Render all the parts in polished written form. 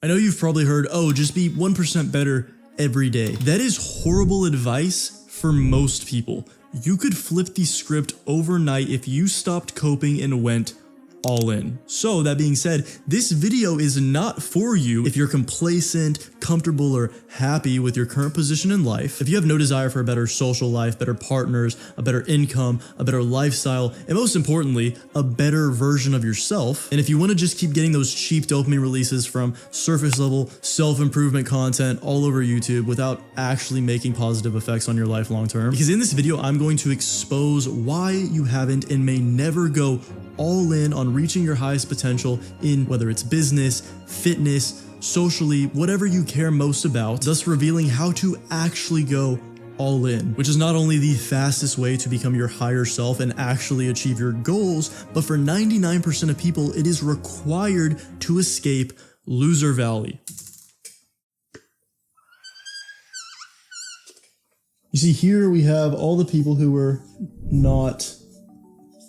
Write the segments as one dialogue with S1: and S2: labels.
S1: I know you've probably heard, oh, just be 1% better every day. That is horrible advice for most people. You could flip the script overnight if you stopped coping and went all in. So that being said, this video is not for you if you're complacent, comfortable, or happy with your current position in life. If you have no desire for a better social life, better partners, a better income, a better lifestyle, and most importantly, a better version of yourself. And if you want to just keep getting those cheap dopamine releases from surface level self-improvement content all over YouTube without actually making positive effects on your life long term. Because in this video, I'm going to expose why you haven't and may never go all in on reaching your highest potential in whether it's business, fitness, socially, whatever you care most about, thus revealing how to actually go all in, which is not only the fastest way to become your higher self and actually achieve your goals, but for 99% of people, it is required to escape loser valley. You see, here we have all the people who were not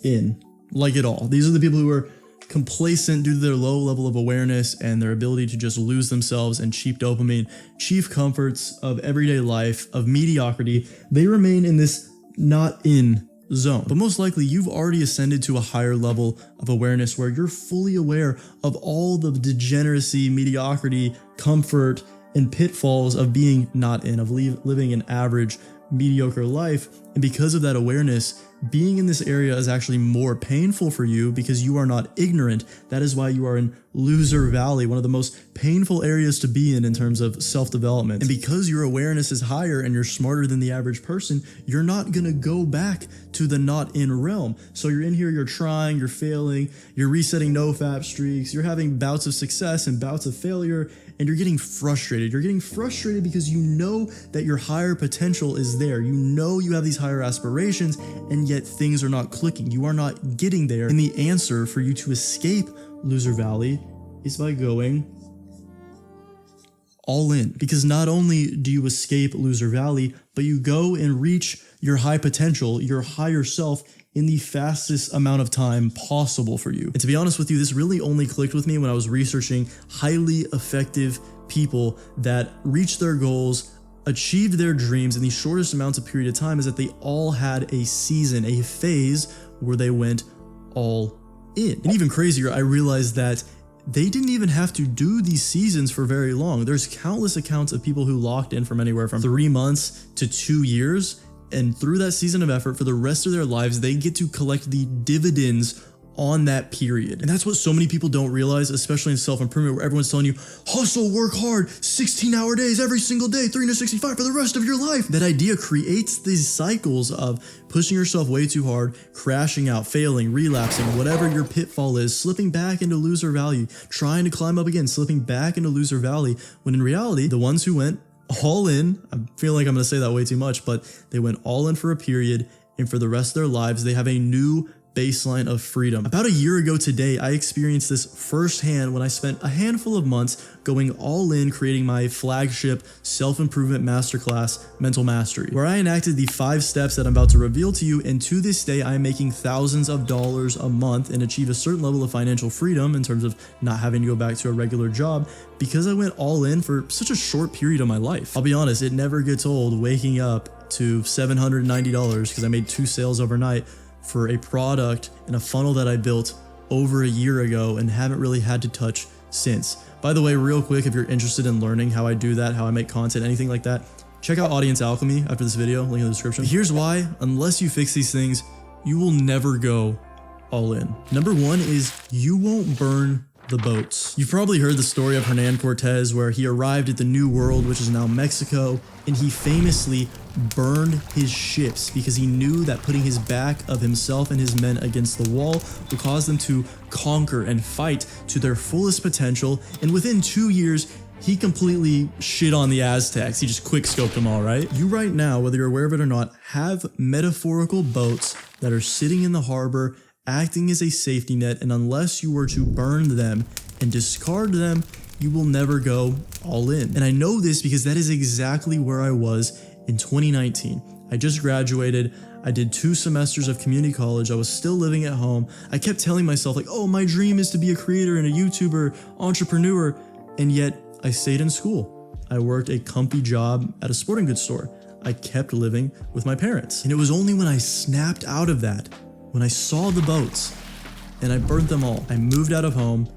S1: in. Like it all. These are the people who are complacent due to their low level of awareness and their ability to just lose themselves in cheap dopamine, cheap comforts of everyday life, of mediocrity. They remain in this not in zone. But most likely you've already ascended to a higher level of awareness where you're fully aware of all the degeneracy, mediocrity, comfort, and pitfalls of being not in, of living an average, mediocre life. And because of that awareness, being in this area is actually more painful for you because you are not ignorant. That is why you are in loser valley, one of the most painful areas to be in terms of self-development. And because your awareness is higher and you're smarter than the average person, you're not going to go back to the not in realm. So you're in here, you're trying, you're failing, you're resetting nofap streaks, you're having bouts of success and bouts of failure, and you're getting frustrated. You're getting frustrated because you know that your higher potential is there. You know you have these higher aspirations, and yet things are not clicking. You are not getting there. And the answer for you to escape loser valley is by going all in. Because not only do you escape loser valley, but you go and reach your high potential, your higher self, in the fastest amount of time possible for you. And to be honest with you, this really only clicked with me when I was researching highly effective people that reached their goals, achieved their dreams in the shortest amounts of period of time, is that they all had a season, a phase where they went all in. And even crazier, I realized that they didn't even have to do these seasons for very long. There's countless accounts of people who locked in from anywhere from 3 months to 2 years. And through that season of effort, for the rest of their lives, they get to collect the dividends on that period. And that's what so many people don't realize, especially in self-improvement, where everyone's telling you, hustle, work hard, 16-hour days every single day, 365 for the rest of your life. That idea creates these cycles of pushing yourself way too hard, crashing out, failing, relapsing, whatever your pitfall is, slipping back into loser valley, trying to climb up again, slipping back into loser valley, when in reality, the ones who went all in, I feel like I'm going to say that way too much, but they went all in for a period, and for the rest of their lives, they have a new baseline of freedom. About a year ago today, I experienced this firsthand when I spent a handful of months going all in, creating my flagship self-improvement masterclass, Mental Mastery, where I enacted the 5 steps that I'm about to reveal to you. And to this day, I'm making thousands of dollars a month and achieve a certain level of financial freedom in terms of not having to go back to a regular job because I went all in for such a short period of my life. I'll be honest, it never gets old waking up to $790 because I made 2 sales overnight for a product and a funnel that I built over a year ago and haven't really had to touch since. By the way, real quick, if you're interested in learning how I do that, how I make content, anything like that, check out Audience Alchemy after this video, link in the description. Here's why: unless you fix these things, you will never go all in. Number 1 is you won't burn the boats. You've probably heard the story of Hernan Cortez, where he arrived at the New World, which is now Mexico, and he famously burned his ships because he knew that putting his back of himself and his men against the wall would cause them to conquer and fight to their fullest potential. And within 2 years, he completely shit on the Aztecs. He just quick scoped them all, right? You right now, whether you're aware of it or not, have metaphorical boats that are sitting in the harbor acting as a safety net, and unless you were to burn them and discard them, you will never go all in. And I know this because that is exactly where I was in 2019. I just graduated. I did 2 semesters of community college. I was still living at home. I kept telling myself like, oh, my dream is to be a creator and a YouTuber, entrepreneur. And yet I stayed in school. I worked a comfy job at a sporting goods store. I kept living with my parents. And it was only when I snapped out of that, when I saw the boats and I burnt them all, I moved out of home,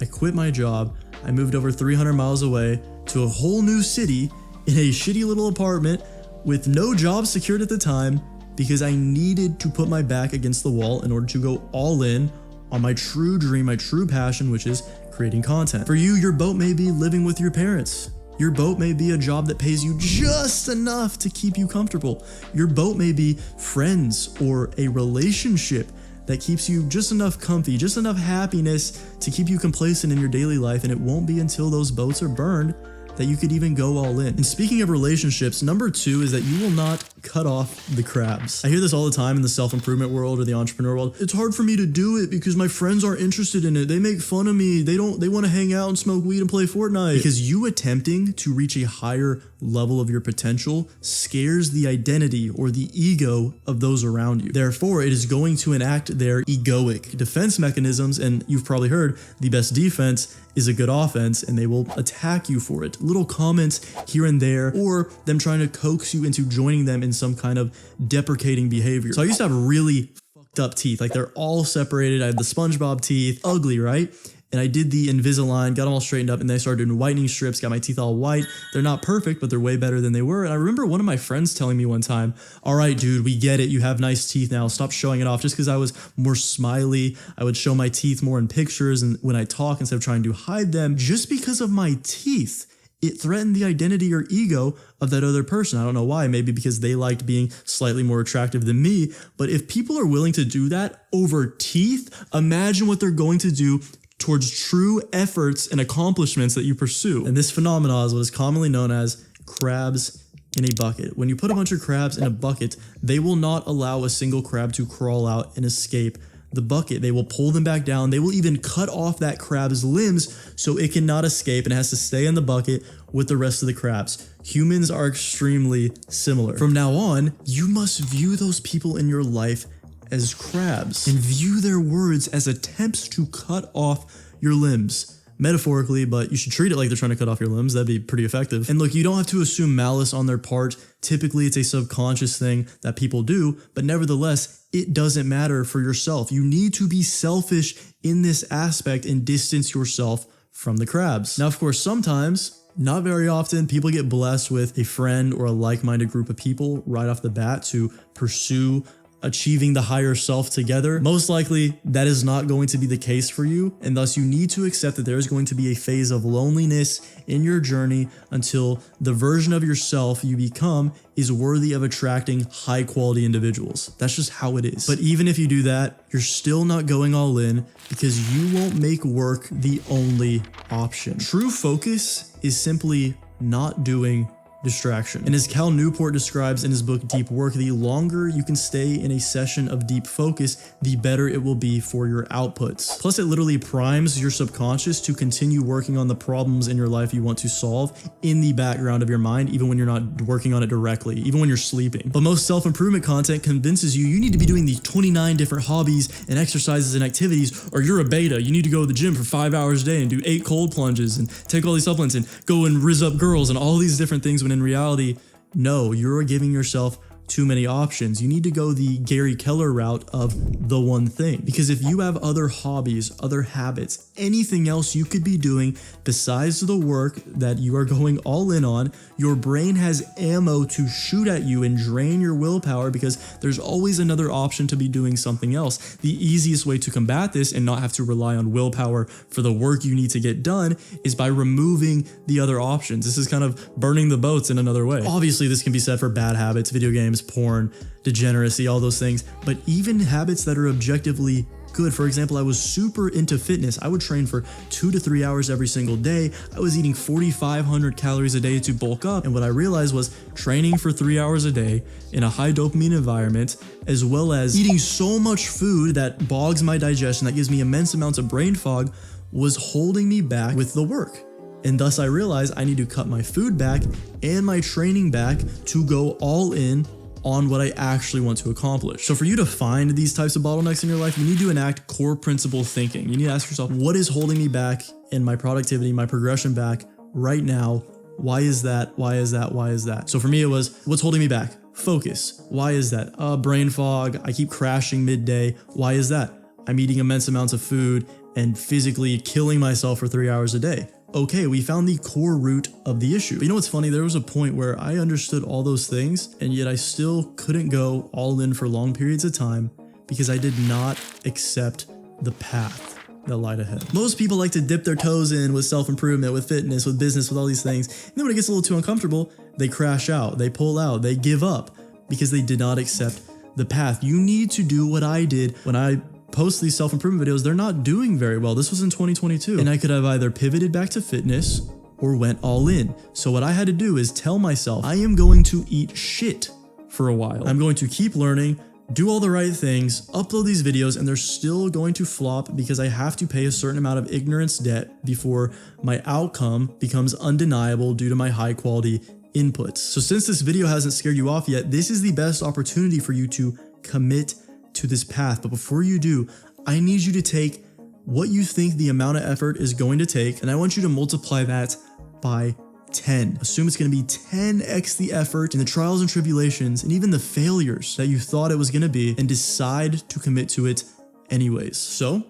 S1: I quit my job, I moved over 300 miles away to a whole new city in a shitty little apartment with no job secured at the time because I needed to put my back against the wall in order to go all in on my true dream, my true passion, which is creating content. For you, your boat may be living with your parents. Your boat may be a job that pays you just enough to keep you comfortable. Your boat may be friends or a relationship that keeps you just enough comfy, just enough happiness to keep you complacent in your daily life. And it won't be until those boats are burned that you could even go all in. And speaking of relationships, number 2 is that you will not cut off the crabs. I hear this all the time in the self-improvement world or the entrepreneur world. It's hard for me to do it because my friends aren't interested in it. They make fun of me. They want to hang out and smoke weed and play Fortnite. Because you attempting to reach a higher level of your potential scares the identity or the ego of those around you. Therefore, it is going to enact their egoic defense mechanisms, and you've probably heard the best defense is a good offense, and they will attack you for it. Little comments here and there, or them trying to coax you into joining them in some kind of deprecating behavior. So I used to have really fucked up teeth. Like they're all separated. I had the SpongeBob teeth, ugly, right? And I did the Invisalign, got them all straightened up, and then I started doing whitening strips, got my teeth all white. They're not perfect, but they're way better than they were. And I remember one of my friends telling me one time, all right, dude, we get it. You have nice teeth now. Stop showing it off. Just because I was more smiley, I would show my teeth more in pictures and when I talk instead of trying to hide them. Just because of my teeth, it threatened the identity or ego of that other person. I don't know why. Maybe because they liked being slightly more attractive than me. But if people are willing to do that over teeth, imagine what they're going to do towards true efforts and accomplishments that you pursue. And this phenomenon is what is commonly known as crabs in a bucket. When you put a bunch of crabs in a bucket, they will not allow a single crab to crawl out and escape the bucket. They will pull them back down. They will even cut off that crab's limbs so it cannot escape and it has to stay in the bucket with the rest of the crabs. Humans are extremely similar. From now on, you must view those people in your life as crabs and view their words as attempts to cut off your limbs. Metaphorically, but you should treat it like they're trying to cut off your limbs. That'd be pretty effective. And look, you don't have to assume malice on their part. Typically, it's a subconscious thing that people do, but nevertheless, it doesn't matter for yourself. You need to be selfish in this aspect and distance yourself from the crabs. Now, of course, sometimes, not very often, people get blessed with a friend or a like-minded group of people right off the bat to pursue achieving the higher self together. Most likely that is not going to be the case for you, and thus you need to accept that there is going to be a phase of loneliness in your journey until the version of yourself you become is worthy of attracting high quality individuals. That's just how it is. But even if you do that, you're still not going all in because you won't make work the only option. True focus is simply not doing distraction. And as Cal Newport describes in his book Deep Work, the longer you can stay in a session of deep focus, the better it will be for your outputs. Plus, it literally primes your subconscious to continue working on the problems in your life you want to solve in the background of your mind, even when you're not working on it directly, even when you're sleeping. But most self-improvement content convinces you you need to be doing these 29 different hobbies and exercises and activities, or you're a beta. You need to go to the gym for 5 hours a day and do 8 cold plunges and take all these supplements and go and rizz up girls and all these different things. When in reality, no, you're giving yourself too many options. You need to go the Gary Keller route of the one thing. Because if you have other hobbies, other habits, anything else you could be doing besides the work that you are going all in on, your brain has ammo to shoot at you and drain your willpower because there's always another option to be doing something else. The easiest way to combat this and not have to rely on willpower for the work you need to get done is by removing the other options. This is kind of burning the boats in another way. Obviously, this can be said for bad habits, video games, porn, degeneracy, all those things, but even habits that are objectively good. For example, I was super into fitness. I would train for 2 to 3 hours every single day. I was eating 4,500 calories a day to bulk up. And what I realized was training for 3 hours a day in a high dopamine environment, as well as eating so much food that bogs my digestion, that gives me immense amounts of brain fog, was holding me back with the work. And thus I realized I need to cut my food back and my training back to go all in on what I actually want to accomplish. So for you to find these types of bottlenecks in your life, you need to enact core principle thinking. You need to ask yourself, what is holding me back in my productivity, my progression back right now? Why is that? Why is that? Why is that? So for me, it was, what's holding me back? Focus. Why is that? Brain fog. I keep crashing midday. Why is that? I'm eating immense amounts of food and physically killing myself for 3 hours a day. Okay, we found the core root of the issue. But you know what's funny? There was a point where I understood all those things, and yet I still couldn't go all in for long periods of time because I did not accept the path that lied ahead. Most people like to dip their toes in with self-improvement, with fitness, with business, with all these things. And then when it gets a little too uncomfortable, they crash out, they pull out, they give up because they did not accept the path. You need to do what I did when I post these self-improvement videos. They're not doing very well. This was in 2022. And I could have either pivoted back to fitness or went all in. So what I had to do is tell myself, I am going to eat shit for a while. I'm going to keep learning, do all the right things, upload these videos, and they're still going to flop because I have to pay a certain amount of ignorance debt before my outcome becomes undeniable due to my high quality inputs. So since this video hasn't scared you off yet, this is the best opportunity for you to commit to this path. But before you do, I need you to take what you think the amount of effort is going to take, and I want you to multiply that by 10. Assume it's going to be 10x the effort and the trials and tribulations and even the failures that you thought it was going to be, and decide to commit to it anyways. So,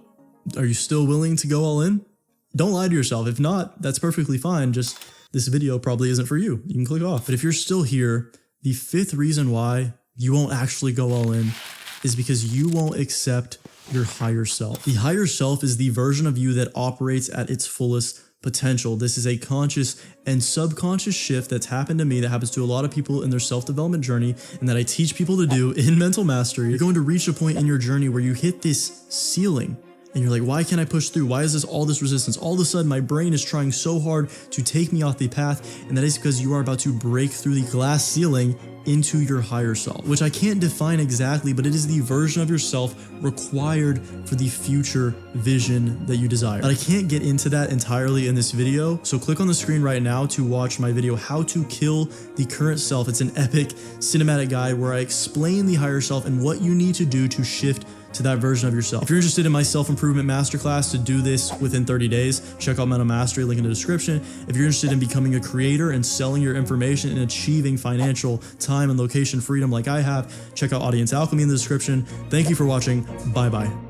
S1: are you still willing to go all in? Don't lie to yourself. If not, that's perfectly fine. Just this video probably isn't for you. You can click off. But if you're still here, the fifth reason why you won't actually go all in is because you won't accept your higher self. The higher self is the version of you that operates at its fullest potential. This is a conscious and subconscious shift that's happened to me, that happens to a lot of people in their self-development journey, and that I teach people to do in mental mastery. You're going to reach a point in your journey where you hit this ceiling and you're like, why can't I push through? Why is this all this resistance? All of a sudden, my brain is trying so hard to take me off the path, and that is because you are about to break through the glass ceiling into your higher self, which I can't define exactly, but it is the version of yourself required for the future vision that you desire. But I can't get into that entirely in this video, so click on the screen right now to watch my video, How to Kill the Current Self. It's an epic cinematic guide where I explain the higher self and what you need to do to shift to that version of yourself. If you're interested in my self-improvement masterclass to do this within 30 days, check out Mental Mastery, link in the description. If you're interested in becoming a creator and selling your information and achieving financial, time, and location freedom like I have, check out Audience Alchemy in the description. Thank you for watching. Bye-bye.